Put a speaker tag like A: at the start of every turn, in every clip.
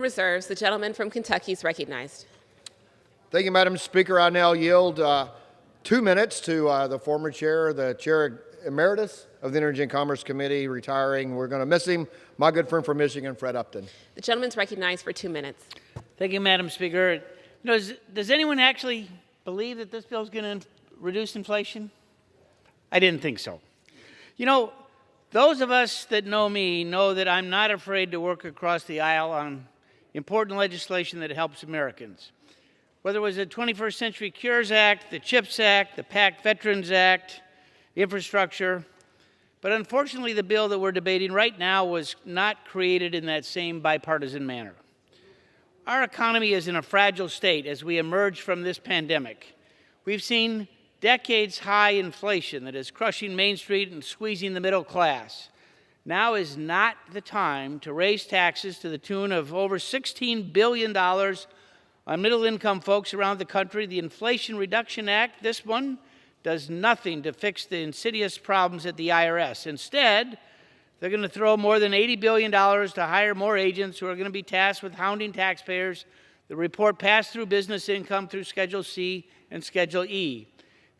A: Reserves. The gentleman from Kentucky is recognized.
B: Thank you, Madam Speaker. I now yield 2 minutes to the former chair, the chair emeritus of the Energy and Commerce Committee, retiring. We're going to miss him. My good friend from Michigan, Fred Upton.
A: The gentleman's recognized for 2 minutes.
C: Thank you, Madam Speaker. Does anyone actually believe that this bill is going to reduce inflation? I didn't think so. Those of us that know me know that I'm not afraid to work across the aisle on important legislation that helps Americans. Whether it was the 21st Century Cures Act, the CHIPS Act, the PAC Veterans Act, infrastructure. But unfortunately, the bill that we're debating right now was not created in that same bipartisan manner. Our economy is in a fragile state as we emerge from this pandemic. We've seen decades-high inflation that is crushing Main Street and squeezing the middle class. Now is not the time to raise taxes to the tune of over $16 billion on middle-income folks around the country. The Inflation Reduction Act, this one, does nothing to fix the insidious problems at the IRS. Instead, they're going to throw more than $80 billion to hire more agents who are going to be tasked with hounding taxpayers that report pass-through business income through Schedule C and Schedule E.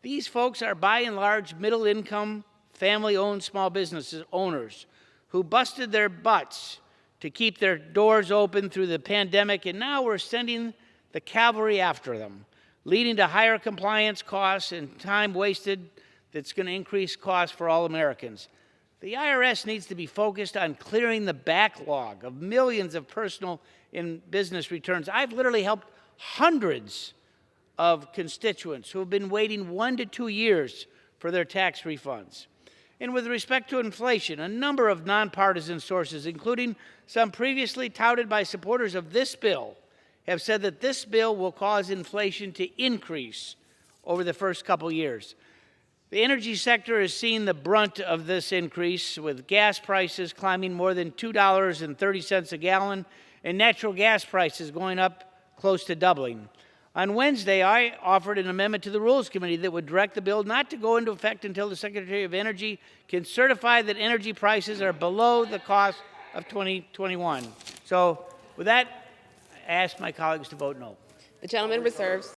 C: These folks are by and large middle-income, family-owned small businesses owners who busted their butts to keep their doors open through the pandemic, and now we're sending the cavalry after them, leading to higher compliance costs and time wasted that's going to increase costs for all Americans. The IRS needs to be focused on clearing the backlog of millions of personal and business returns. I've literally helped hundreds of constituents who have been waiting 1 to 2 years for their tax refunds. And with respect to inflation, a number of nonpartisan sources, including some previously touted by supporters of this bill, have said that this bill will cause inflation to increase over the first couple years. The energy sector has seen the brunt of this increase, with gas prices climbing more than $2.30 a gallon and natural gas prices going up close to doubling. On Wednesday, I offered an amendment to the Rules Committee that would direct the bill not to go into effect until the Secretary of Energy can certify that energy prices are below the cost of 2021. So with that, I ask my colleagues to vote no.
A: The gentleman reserves.